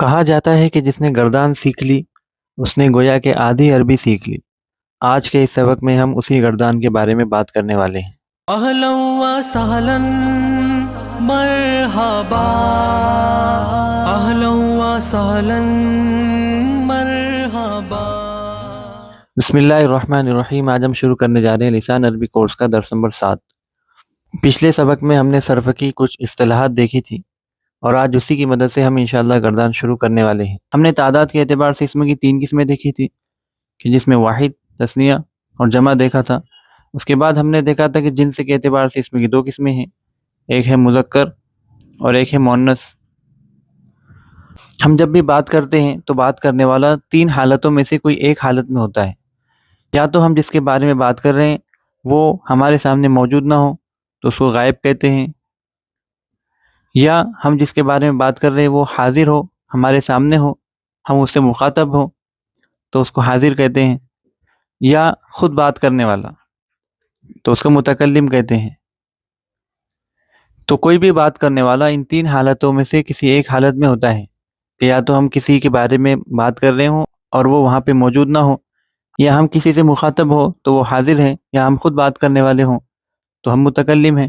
کہا جاتا ہے کہ جس نے گردان سیکھ لی اس نے گویا کہ آدھی عربی سیکھ لی۔ آج کے اس سبق میں ہم اسی گردان کے بارے میں بات کرنے والے ہیں۔ اہلا و سہلا مرحبا، اہلا و سہلا مرحبا۔ بسم اللہ الرحمن الرحیم۔ آج ہم شروع کرنے جا رہے ہیں لسان عربی کورس کا درس نمبر 7۔ پچھلے سبق میں ہم نے صرف کی کچھ اصطلاحات دیکھی تھی اور آج اسی کی مدد سے ہم انشاءاللہ گردان شروع کرنے والے ہیں۔ ہم نے تعداد کے اعتبار سے اسم کی 3 قسمیں دیکھی تھی کہ جس میں واحد، تثنیہ اور جمع دیکھا تھا۔ اس کے بعد ہم نے دیکھا تھا کہ جنس کے اعتبار سے اسم کی 2 قسمیں ہیں، ایک ہے مذکر اور ایک ہے مؤنث۔ ہم جب بھی بات کرتے ہیں تو بات کرنے والا 3 حالتوں میں سے کوئی ایک حالت میں ہوتا ہے۔ یا تو ہم جس کے بارے میں بات کر رہے ہیں وہ ہمارے سامنے موجود نہ ہو تو اس کو غائب کہتے ہیں، یا ہم جس کے بارے میں بات کر رہے ہیں وہ حاضر ہو، ہمارے سامنے ہو، ہم اس سے مخاطب ہو تو اس کو حاضر کہتے ہیں، یا خود بات کرنے والا تو اس کو متکلم کہتے ہیں۔ تو کوئی بھی بات کرنے والا ان 3 حالتوں میں سے کسی ایک حالت میں ہوتا ہے کہ یا تو ہم کسی کے بارے میں بات کر رہے ہوں اور وہ وہاں پہ موجود نہ ہو، یا ہم کسی سے مخاطب ہو تو وہ حاضر ہیں، یا ہم خود بات کرنے والے ہوں تو ہم متکلم ہیں۔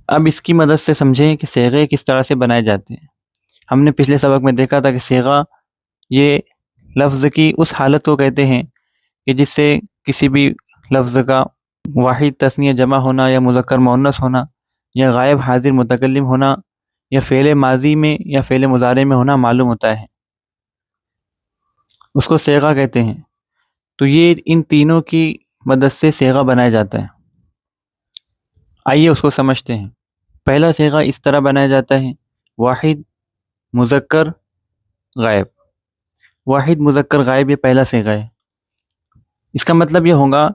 اب اس کی مدد سے سمجھیں کہ صیغے کس طرح سے بنائے جاتے ہیں۔ ہم نے پچھلے سبق میں دیکھا تھا کہ صیغہ یہ لفظ کی اس حالت کو کہتے ہیں کہ جس سے کسی بھی لفظ کا واحد، تثنیہ، جمع ہونا، یا مذکر مؤنث ہونا، یا غائب، حاضر، متکلم ہونا، یا فعل ماضی میں یا فعل مضارع میں ہونا معلوم ہوتا ہے، اس کو صیغہ کہتے ہیں۔ تو یہ ان تینوں کی مدد سے صیغہ بنایا جاتا ہے۔ آئیے اس کو سمجھتے ہیں۔ پہلا صیغہ اس طرح بنایا جاتا ہے: واحد، مذکر، غائب۔ واحد، مذکر، غائب، یہ پہلا صیغہ ہے۔ اس کا مطلب یہ ہوگا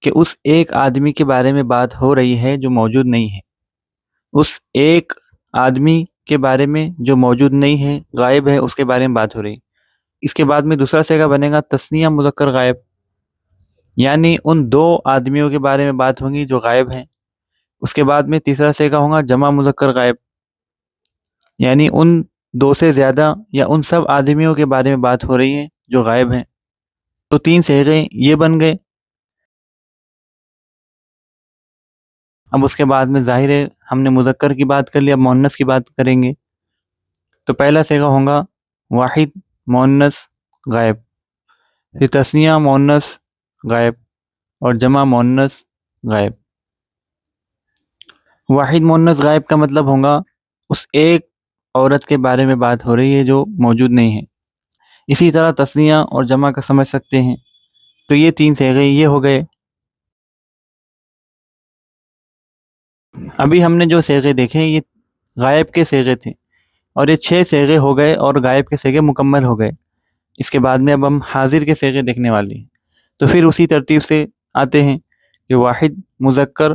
کہ اس ایک آدمی کے بارے میں بات ہو رہی ہے جو موجود نہیں ہے، اس ایک آدمی کے بارے میں جو موجود نہیں ہے، غائب ہے، اس کے بارے میں بات ہو رہی ہے۔ اس کے بعد میں دوسرا صیغہ بنے گا تثنیہ، مذکر، غائب، یعنی ان 2 آدمیوں کے بارے میں بات ہوگی جو غائب ہیں۔ اس کے بعد میں تیسرا صیغہ ہوگا جمع، مذکر، غائب، یعنی ان 2 سے زیادہ یا ان سب آدمیوں کے بارے میں بات ہو رہی ہے جو غائب ہیں۔ تو 3 صیغے یہ بن گئے۔ اب اس کے بعد میں ظاہر ہے ہم نے مذکر کی بات کر لی، اب مؤنث کی بات کریں گے۔ تو پہلا صیغہ ہوگا واحد، مؤنث، غائب، پھر تثنیہ، مؤنث، غائب، اور جمع، مؤنث، غائب۔ واحد، مؤنث، غائب کا مطلب ہوگا اس ایک عورت کے بارے میں بات ہو رہی ہے جو موجود نہیں ہے۔ اسی طرح تثنیہ اور جمع کا سمجھ سکتے ہیں۔ تو یہ 3 صیغے یہ ہو گئے۔ ابھی ہم نے جو صیغے دیکھے یہ غائب کے صیغے تھے، اور یہ 6 صیغے ہو گئے اور غائب کے صیغے مکمل ہو گئے۔ اس کے بعد میں اب ہم حاضر کے صیغے دیکھنے والے ہیں۔ تو پھر اسی ترتیب سے آتے ہیں کہ واحد، مذکر،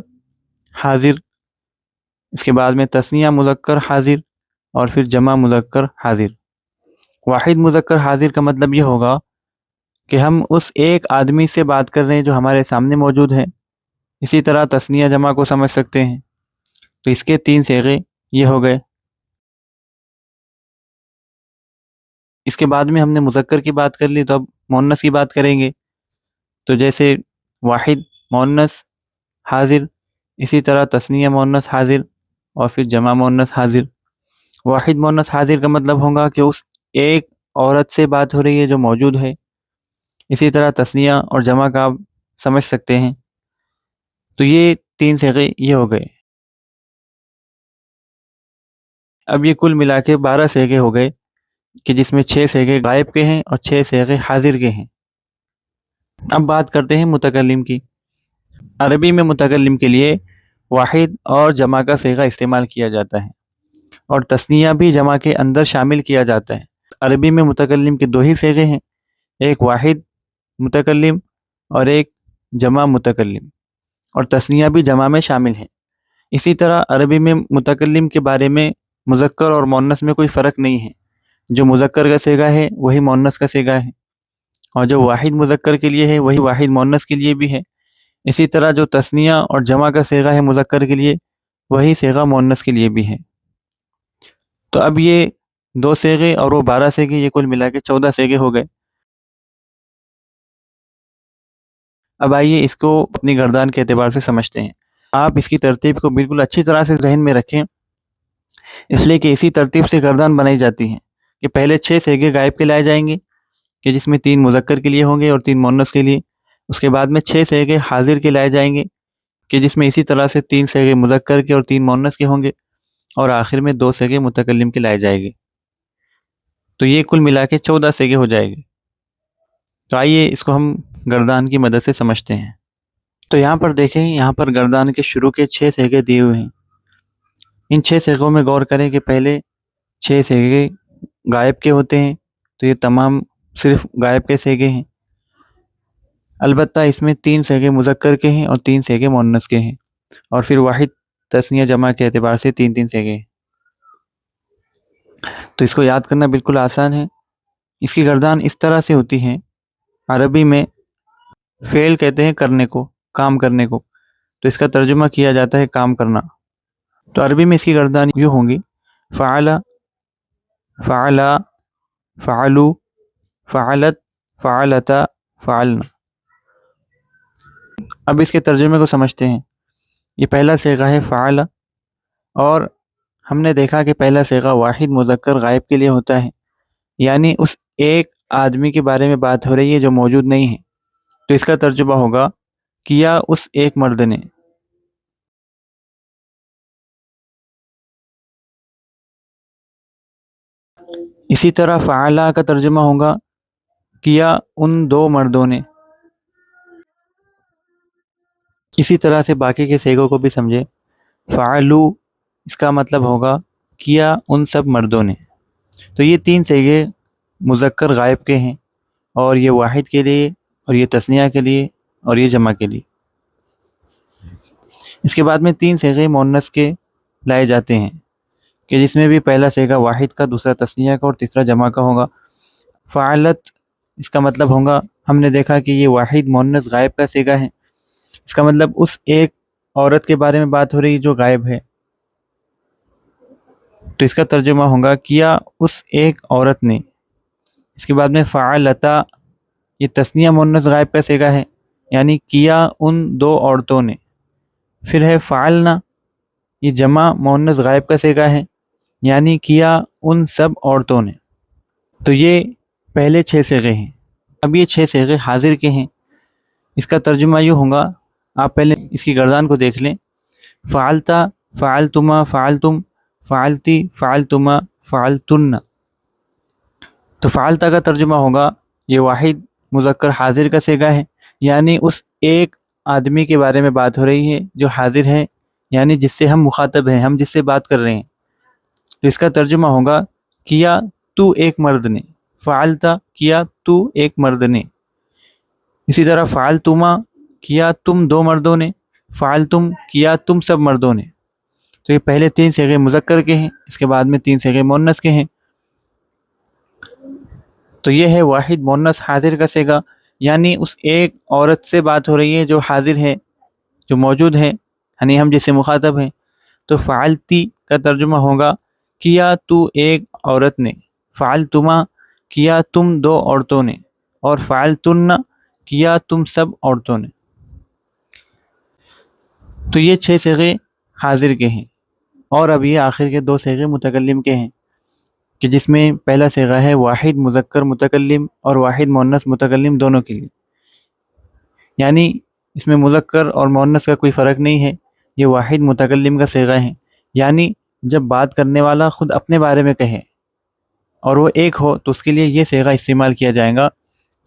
حاضر، اس کے بعد میں تثنیہ، مذکر، حاضر، اور پھر جمع، مذکر، حاضر۔ واحد، مذکر، حاضر کا مطلب یہ ہوگا کہ ہم اس ایک آدمی سے بات کر رہے ہیں جو ہمارے سامنے موجود ہے۔ اسی طرح تثنیہ، جمع کو سمجھ سکتے ہیں۔ تو اس کے 3 صیغے یہ ہو گئے۔ اس کے بعد میں ہم نے مذکر کی بات کر لی، تو اب مؤنث کی بات کریں گے۔ تو جیسے واحد، مؤنث، حاضر، اسی طرح تثنیہ، مؤنث، حاضر، اور پھر جمع، مؤنث، حاضر۔ واحد، مؤنث، حاضر کا مطلب ہوگا کہ اس ایک عورت سے بات ہو رہی ہے جو موجود ہے۔ اسی طرح تثنیہ اور جمع کا آپ سمجھ سکتے ہیں۔ تو یہ 3 صیغے یہ ہو گئے۔ اب یہ کل ملا کے 12 صیغے ہو گئے کہ جس میں 6 صیغے غائب کے ہیں اور 6 صیغے حاضر کے ہیں۔ اب بات کرتے ہیں متکلم کی۔ عربی میں متکلم کے لیے واحد اور جمع کا صیغہ استعمال کیا جاتا ہے، اور تثنیہ بھی جمع کے اندر شامل کیا جاتا ہے۔ عربی میں متکلم کے 2 ہی صیغے ہیں، ایک واحد متکلم اور ایک جمع متکلم، اور تثنیہ بھی جمع میں شامل ہے۔ اسی طرح عربی میں متکلم کے بارے میں مذکر اور مؤنث میں کوئی فرق نہیں ہے۔ جو مذکر کا صیغہ ہے وہی مؤنث کا صیغہ ہے، اور جو واحد مذکر کے لیے ہے وہی واحد مؤنث کے لیے بھی ہے۔ اسی طرح جو تثنیہ اور جمع کا صیغہ ہے مذکر کے لیے وہی صیغہ مؤنث کے لیے بھی ہے۔ تو اب یہ 2 صیغے اور وہ 12 صیغے، یہ کل ملا کے 14 صیغے ہو گئے۔ اب آئیے اس کو اپنی گردان کے اعتبار سے سمجھتے ہیں۔ آپ اس کی ترتیب کو بالکل اچھی طرح سے ذہن میں رکھیں، اس لیے کہ اسی ترتیب سے گردان بنائی جاتی ہے کہ پہلے 6 صیغے غائب کے لائے جائیں گے کہ جس میں 3 مذکر کے لیے ہوں گے اور 3 مؤنث کے لیے۔ اس کے بعد میں 6 صیغے حاضر کے لائے جائیں گے کہ جس میں اسی طرح سے 3 صیغے مذکر کے اور 3 مؤنث کے ہوں گے، اور آخر میں 2 صیغے متکلم کے لائے جائیں گے۔ تو یہ کل ملا کے 14 صیغے ہو جائے گے۔ تو آئیے اس کو ہم گردان کی مدد سے سمجھتے ہیں۔ تو یہاں پر دیکھیں، یہاں پر گردان کے شروع کے 6 صیغے دیے ہوئے ہیں۔ ان 6 صیغوں میں غور کریں کہ پہلے 6 صیغے غائب کے ہوتے ہیں، تو یہ تمام صرف غائب کے صیغے ہیں۔ البتہ اس میں 3 صیغے مذکر کے ہیں اور 3 صیغے مؤنث کے ہیں، اور پھر واحد تثنیہ جمع کے اعتبار سے 3 صیغے ہیں۔ تو اس کو یاد کرنا بالکل آسان ہے۔ اس کی گردان اس طرح سے ہوتی ہے، عربی میں فعل کہتے ہیں کرنے کو، کام کرنے کو، تو اس کا ترجمہ کیا جاتا ہے کام کرنا۔ تو عربی میں اس کی گردان یوں ہوں گی: فعل، فعلا، فعلو، فعلت، فعلتا، فعلنا۔ اب اس کے ترجمے کو سمجھتے ہیں۔ یہ پہلا صیغہ ہے فعل، اور ہم نے دیکھا کہ پہلا صیغہ واحد مذکر غائب کے لیے ہوتا ہے، یعنی اس ایک آدمی کے بارے میں بات ہو رہی ہے جو موجود نہیں ہے، تو اس کا ترجمہ ہوگا کیا اس ایک مرد نے۔ اسی طرح فعلا کا ترجمہ ہوگا کیا ان 2 مردوں نے۔ اسی طرح سے باقی کے صیغوں کو بھی سمجھے۔ فعلو، اس کا مطلب ہوگا کیا ان سب مردوں نے۔ تو یہ 3 صیغے مذکر غائب کے ہیں، اور یہ واحد کے لیے، اور یہ تثنیہ کے لیے، اور یہ جمع کے لیے۔ اس کے بعد میں 3 صیغے مؤنث کے لائے جاتے ہیں کہ جس میں بھی پہلا صیغہ واحد کا، دوسرا تثنیہ کا، اور تیسرا جمع کا ہوگا۔ فعلت، اس کا مطلب ہوگا، ہم نے دیکھا کہ یہ واحد مؤنث غائب کا صیغہ ہے، اس کا مطلب اس ایک عورت کے بارے میں بات ہو رہی جو غائب ہے، تو اس کا ترجمہ ہوگا کیا اس ایک عورت نے۔ اس کے بعد میں فعلتا، یہ تثنیہ مؤنث غائب کا صیغہ ہے، یعنی کیا ان 2 عورتوں نے۔ پھر ہے فعلنا، یہ جمع مؤنث غائب کا صیغہ ہے، یعنی کیا ان سب عورتوں نے۔ تو یہ پہلے 6 صیغے ہیں۔ اب یہ 6 صیغے حاضر کے ہیں۔ اس کا ترجمہ یوں ہوگا، آپ پہلے اس کی گردان کو دیکھ لیں: فعلتا، فعلتما، فعلتم، فعلتی، فعلتما، فعلتن۔ تو فعلتا کا ترجمہ ہوگا یہ واحد مذکر حاضر کا صیغہ ہے، یعنی اس ایک آدمی کے بارے میں بات ہو رہی ہے جو حاضر ہے، یعنی جس سے ہم مخاطب ہیں، ہم جس سے بات کر رہے ہیں۔ تو اس کا ترجمہ ہوگا کیا تو ایک مرد نے۔ فعلتا، کیا تو ایک مرد نے۔ اسی طرح فعلتما، کیا تم 2 مردوں نے۔ فعلتم، کیا تم سب مردوں نے۔ تو یہ پہلے 3 صیغے مذکر کے ہیں، اس کے بعد میں 3 صیغے مؤنث کے ہیں۔ تو یہ ہے واحد مؤنث حاضر کا صیغہ، یعنی اس ایک عورت سے بات ہو رہی ہے جو حاضر ہے، جو موجود ہے، یعنی ہم جس سے مخاطب ہیں۔ تو فعلتی کا ترجمہ ہوگا کیا تو ایک عورت نے۔ فعلتما، کیا تم 2 عورتوں نے۔ اور فعلتن، کیا تم سب عورتوں نے۔ تو یہ 6 صیغے حاضر کے ہیں، اور اب یہ آخر کے 2 صیغے متکلم کے ہیں کہ جس میں پہلا صیغہ ہے واحد مذکر متکلم اور واحد مؤنث متکلم دونوں کے لیے، یعنی اس میں مذکر اور مؤنث کا کوئی فرق نہیں ہے، یہ واحد متکلم کا صیغہ ہے، یعنی جب بات کرنے والا خود اپنے بارے میں کہے اور وہ ایک ہو تو اس کے لیے یہ صیغہ استعمال کیا جائے گا،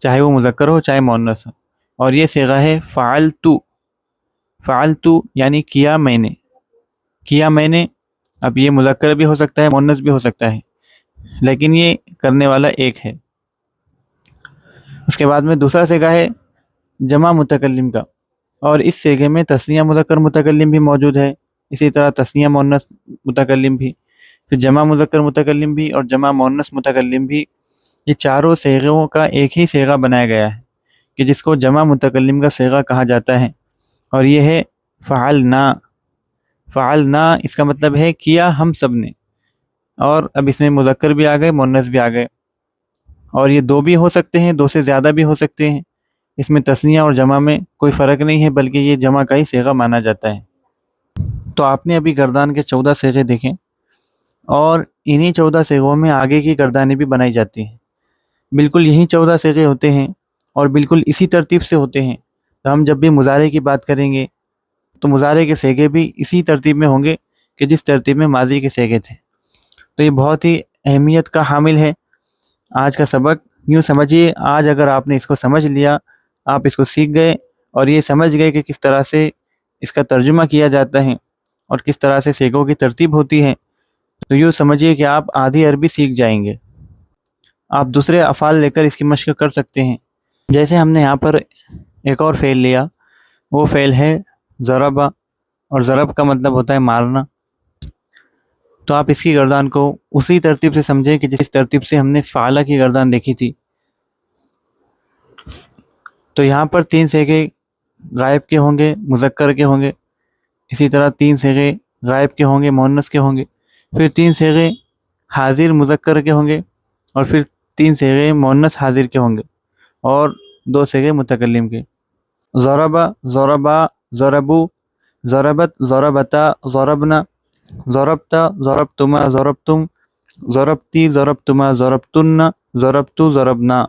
چاہے وہ مذکر ہو چاہے مؤنث ہو۔ اور یہ صیغہ ہے فعلتو۔ فعلتو یعنی کیا میں نے، کیا میں نے۔ اب یہ مذکر بھی ہو سکتا ہے، مؤنث بھی ہو سکتا ہے، لیکن یہ کرنے والا ایک ہے۔ اس کے بعد میں دوسرا صیغہ ہے جمع متکلم کا، اور اس صیغے میں تثنیہ مذکر متکلم بھی موجود ہے، اسی طرح تثنیہ مؤنث متکلم بھی، پھر جمع مذکر متکلم بھی اور جمع مؤنث متکلم بھی۔ یہ چاروں صیغوں کا ایک ہی صیغہ بنایا گیا ہے کہ جس کو جمع متکلم کا صیغہ کہا جاتا ہے، اور یہ ہے فعلنا۔ فعلنا، اس کا مطلب ہے کیا ہم سب نے، اور اب اس میں مذکر بھی آ گئے، مؤنث بھی آ گئے، اور یہ دو بھی ہو سکتے ہیں، دو سے زیادہ بھی ہو سکتے ہیں۔ اس میں تثنیہ اور جمع میں کوئی فرق نہیں ہے، بلکہ یہ جمع کا ہی صیغہ مانا جاتا ہے۔ تو آپ نے ابھی گردان کے 14 صیغے دیکھیں، اور انہی 14 صیغوں میں آگے کی گردانیں بھی بنائی جاتی ہیں۔ بالکل یہی 14 صیغے ہوتے ہیں اور بالکل اسی ترتیب سے ہوتے ہیں۔ تو ہم جب بھی مضارع کی بات کریں گے تو مضارع کے صیغے بھی اسی ترتیب میں ہوں گے کہ جس ترتیب میں ماضی کے صیغے تھے۔ تو یہ بہت ہی اہمیت کا حامل ہے آج کا سبق۔ یوں سمجھیے، آج اگر آپ نے اس کو سمجھ لیا، آپ اس کو سیکھ گئے اور یہ سمجھ گئے کہ کس طرح سے اس کا ترجمہ کیا جاتا ہے اور کس طرح سے صیغوں کی ترتیب ہوتی ہے، تو یوں سمجھیے کہ آپ آدھی عربی سیکھ جائیں گے۔ آپ دوسرے افعال لے کر اس کی مشق کر سکتے ہیں۔ جیسے ہم نے یہاں پر ایک اور فعل لیا، وہ فعل ہے ضربہ، اور ضرب کا مطلب ہوتا ہے مارنا۔ تو آپ اس کی گردان کو اسی ترتیب سے سمجھیں کہ جس ترتیب سے ہم نے فعلہ کی گردان دیکھی تھی۔ تو یہاں پر 3 صیغے غائب کے ہوں گے، مذکر کے ہوں گے، اسی طرح 3 صیغے غائب کے ہوں گے، مؤنث کے ہوں گے، پھر 3 صیغے حاضر مذکر کے ہوں گے، اور پھر 3 صیغے مؤنث حاضر کے ہوں گے، اور 2 صیغے متکلم کے۔ ضربہ، ضربا، ضربو، ضربت، ضربتا، ضربنا، ضربتا، ضربتما، ضربتم، ضربتی، ضربتما، ضربتن، ضربتو، ضربنا۔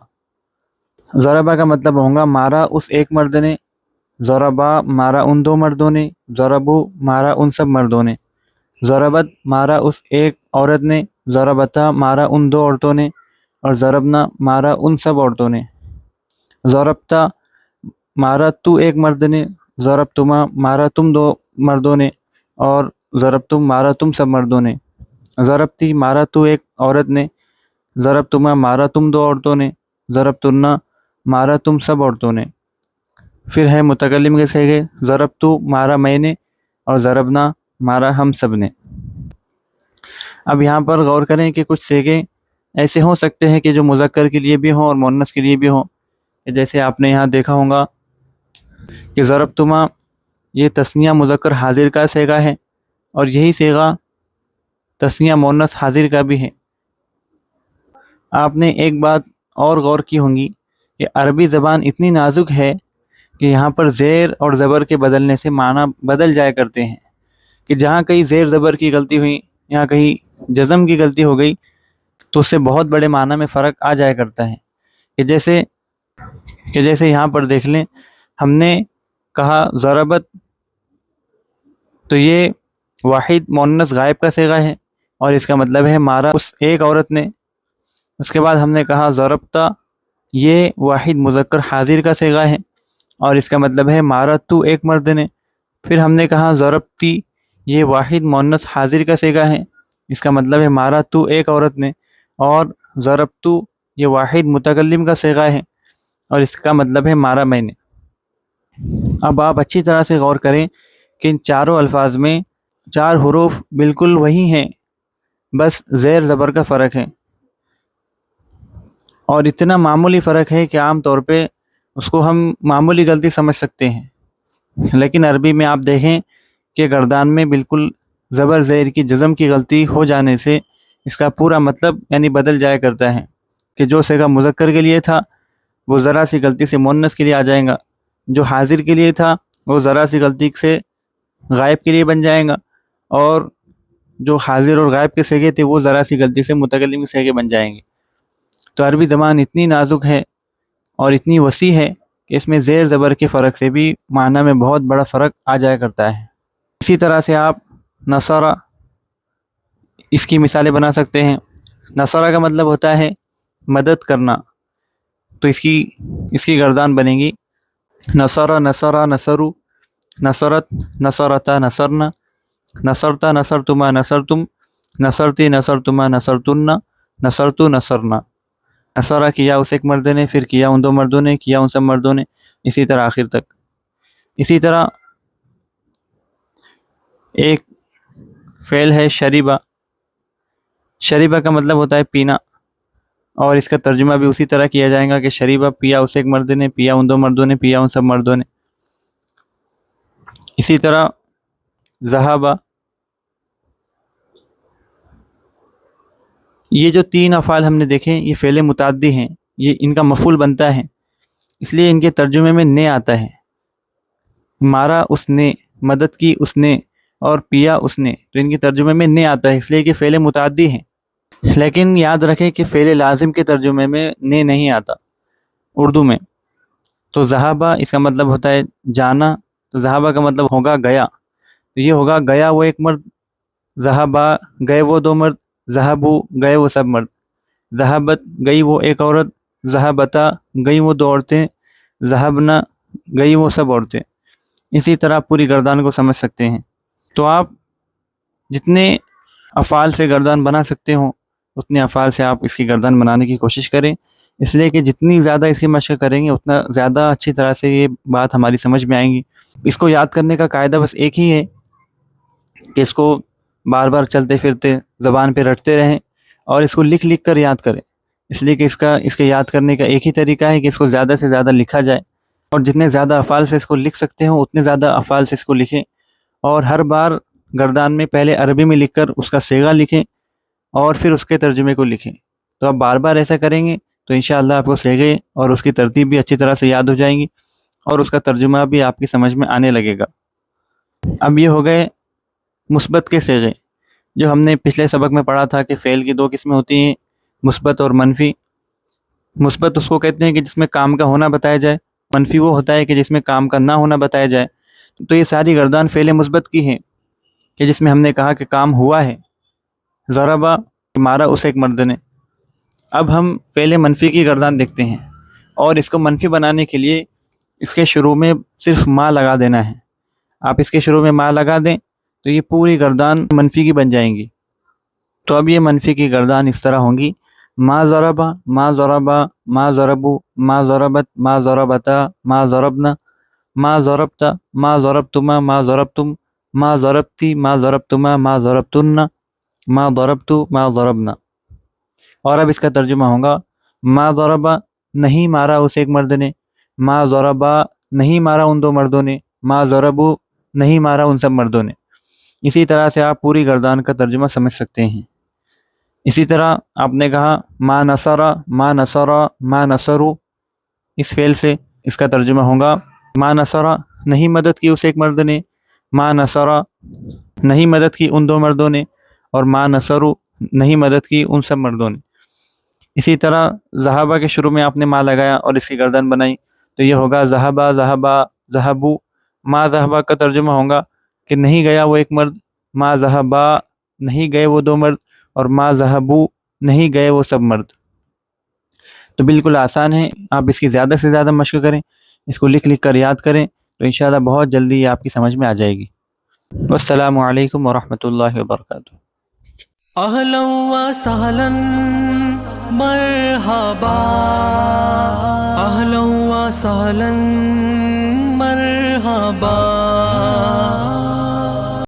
ضربہ کا مطلب ہوگا مارا اس ایک مرد نے، ضربا مارا ان 2 مردوں نے، ضربو مارا ان سب مردوں نے، ضربت مارا اس ایک عورت نے، ضربتا مارا ان 2 عورتوں نے، اور ضربنا مارا ان سب عورتوں نے۔ ضربتا مارا تو ایک مرد نے، ضربتما مارا تم 2 مردوں نے، اور ضربتم مارا تم سب مردوں نے۔ ضربتی مارا تو ایک عورت نے، ضربتما مارا تم 2 عورتوں نے، ضربتنا مارا تم سب عورتوں نے۔ پھر ہے متکلم کے صیغے، ضربتو مارا میں نے، اور ضربنا مارا ہم سب نے۔ اب یہاں پر غور کریں کہ کچھ صیغے ایسے ہو سکتے ہیں کہ جو مذکر کے لیے بھی ہوں اور مؤنث کے لیے بھی ہوں۔ جیسے آپ نے یہاں دیکھا ہوگا کہ ضربتما یہ تثنیہ مذکر حاضر کا صیغہ ہے، اور یہی صیغہ تثنیہ مؤنث حاضر کا بھی ہے۔ آپ نے ایک بات اور غور کی ہوں گی کہ عربی زبان اتنی نازک ہے کہ یہاں پر زیر اور زبر کے بدلنے سے معنی بدل جایا کرتے ہیں، کہ جہاں کہیں زیر زبر کی غلطی ہوئی، یہاں کہیں جزم کی غلطی ہو گئی، تو اس سے بہت بڑے معنی میں فرق آ جایا کرتا ہے۔ کہ جیسے یہاں پر دیکھ لیں، ہم نے کہا ضربت، تو یہ واحد مؤنث غائب کا صیغہ ہے، اور اس کا مطلب ہے مارا اس ایک عورت نے۔ اس کے بعد ہم نے کہا ضربتا، یہ واحد مذکر حاضر کا صیغہ ہے، اور اس کا مطلب ہے مارا تو ایک مرد نے۔ پھر ہم نے کہا ضربتی، یہ واحد مؤنث حاضر کا صیغہ ہے، اس کا مطلب ہے مارا تو ایک عورت نے۔ اور ضربتو، یہ واحد متکلم کا صیغہ ہے، اور اس کا مطلب ہے مارا میں نے۔ اب آپ اچھی طرح سے غور کریں کہ ان چاروں الفاظ میں 4 حروف بالکل وہی ہیں، بس زیر زبر کا فرق ہے، اور اتنا معمولی فرق ہے کہ عام طور پہ اس کو ہم معمولی غلطی سمجھ سکتے ہیں۔ لیکن عربی میں آپ دیکھیں کہ گردان میں بالکل زبر زیر کی جزم کی غلطی ہو جانے سے اس کا پورا مطلب یعنی بدل جایا کرتا ہے، کہ جو صیغہ مذکر کے لیے تھا وہ ذرا سی غلطی سے مؤنث کے لیے آ جائے گا، جو حاضر کے لیے تھا وہ ذرا سی غلطی سے غائب کے لیے بن جائے گا، اور جو حاضر اور غائب کے صیغے تھے وہ ذرا سی غلطی سے متکلم کے صیغے بن جائیں گے۔ تو عربی زبان اتنی نازک ہے اور اتنی وسیع ہے کہ اس میں زیر زبر کے فرق سے بھی معنی میں بہت بڑا فرق آ جایا کرتا ہے۔ اسی طرح سے آپ نصرہ، اس کی مثالیں بنا سکتے ہیں۔ نصرہ کا مطلب ہوتا ہے مدد کرنا، تو اس کی گردان بنے گی نصرہ، نصرہ، نصرو، نصرت، نصرتا، نصرنا، نصرتا، نصرتما، نصرتم، نصرتی، نصرتما، نصرتن، نصرتو، نصرنا۔ نصرہ کیا اس ایک مرد نے، پھر کیا ان 2 مردوں نے، کیا ان سب مردوں نے، اسی طرح آخر تک۔ اسی طرح ایک فعل ہے شریبہ۔ شریبہ کا مطلب ہوتا ہے پینا، اور اس کا ترجمہ بھی اسی طرح کیا جائے گا کہ شریبہ پیا اس ایک مرد نے، پیا ان 2 مردوں نے، پیا ان سب مردوں نے۔ اسی طرح ذہابہ، یہ جو تین افعال ہم نے دیکھے یہ فعل متعدی ہیں، یہ ان کا مفعول بنتا ہے، اس لیے ان کے ترجمے میں نے آتا ہے۔ مارا اس نے، مدد کی اس نے، اور پیا اس نے، تو ان کے ترجمے میں نے آتا ہے، اس لیے کہ فعل متعدی ہیں۔ لیکن یاد رکھیں کہ فعل لازم کے ترجمے میں نے نہیں آتا اردو میں۔ تو ذہابہ اس کا مطلب ہوتا ہے جانا، تو ذہابہ کا مطلب ہوگا گیا، تو یہ ہوگا گیا وہ ایک مرد، ذہابہ گئے وہ دو مرد، ذہبو گئے وہ سب مرد، ذہبت گئی وہ ایک عورت، ذہبتا گئی وہ دو عورتیں، ذہبنا گئی وہ سب عورتیں۔ اسی طرح پوری گردان کو سمجھ سکتے ہیں۔ تو آپ جتنے افعال سے گردان بنا سکتے ہوں اتنے افعال سے آپ اس کی گردان بنانے کی کوشش کریں، اس لیے کہ جتنی زیادہ اس کی مشق کریں گے اتنا زیادہ اچھی طرح سے یہ بات ہماری سمجھ میں آئیں گی۔ اس کو یاد کرنے کا قاعدہ بس ایک ہی ہے کہ اس کو بار بار چلتے پھرتے زبان پہ رٹتے رہیں اور اس کو لکھ لکھ کر یاد کریں، اس لیے کہ اس کے یاد کرنے کا ایک ہی طریقہ ہے کہ اس کو زیادہ سے زیادہ لکھا جائے، اور جتنے زیادہ افعال سے اس کو لکھ سکتے ہوں اتنے زیادہ افعال سے اس کو لکھیں، اور ہر بار گردان میں پہلے عربی میں لکھ کر اس کا صیغہ لکھیں اور پھر اس کے ترجمے کو لکھیں۔ تو آپ بار بار ایسا کریں گے تو انشاءاللہ آپ کو صیغے اور اس کی ترتیب بھی اچھی طرح سے یاد ہو جائیں گی اور اس کا ترجمہ بھی آپ کی سمجھ میں آنے لگے گا۔ اب یہ ہو گئے مثبت کے صیغے، جو ہم نے پچھلے سبق میں پڑھا تھا کہ فعل کی دو قسمیں ہوتی ہیں، مثبت اور منفی۔ مثبت اس کو کہتے ہیں کہ جس میں کام کا ہونا بتایا جائے، منفی وہ ہوتا ہے کہ جس میں کام کا نہ ہونا بتایا جائے۔ تو یہ ساری گردان فعل مثبت کی ہیں کہ جس میں ہم نے کہا کہ کام ہوا ہے، ضربا مارا اس ایک مرد نے۔ اب ہم فعل منفی کی گردان دیکھتے ہیں، اور اس کو منفی بنانے کے لیے اس کے شروع میں صرف ما لگا دینا ہے۔ آپ اس کے شروع میں ما لگا دیں تو یہ پوری گردان منفی کی بن جائیں گی۔ تو اب یہ منفی کی گردان اس طرح ہوں گی: ما ضربا، ما ضربا، ما ضربو، ما ضربت، ما ضربتا، ما ضربنا، ما ضربتا، ما ضربتما، ما ضربتم، ما ضربتی، ما ضربتما، ما ضربتن، ما ضربتو، ما ضربنا۔ اور اب اس کا ترجمہ ہوگا: ما ضربا نہیں مارا اس ایک مرد نے، ما ضربا نہیں مارا ان دو مردوں نے، ما ضربو نہیں مارا ان سب مردوں نے۔ اسی طرح سے آپ پوری گردان کا ترجمہ سمجھ سکتے ہیں۔ اسی طرح آپ نے کہا ما نصرا، ما نصرا، ما نصرو، اس فعل سے اس کا ترجمہ ہوگا: ما نصرا نہیں مدد کی اس ایک مرد نے، ما نصرا نہیں مدد کی ان دو مردوں نے، اور ما نصرو نہیں مدد کی ان سب مردوں نے۔ اسی طرح ذہابہ کے شروع میں آپ نے ما لگایا اور اس کی گردان بنائی تو یہ ہوگا ذہبا، ذہبا، ذہبو۔ ما ذہبا کا ترجمہ ہوگا کہ نہیں گیا وہ ایک مرد، ما ذہبا نہیں گئے وہ دو مرد، اور ما ذہبو نہیں گئے وہ سب مرد۔ تو بالکل آسان ہے، آپ اس کی زیادہ سے زیادہ مشق کریں، اس کو لکھ لکھ کر یاد کریں تو انشاءاللہ بہت جلدی یہ آپ کی سمجھ میں آ جائے گی۔ والسلام علیکم ورحمۃ اللہ وبرکاتہ۔ اہلا و سہلا مرحبا، اہلا و سہلا مرحبا۔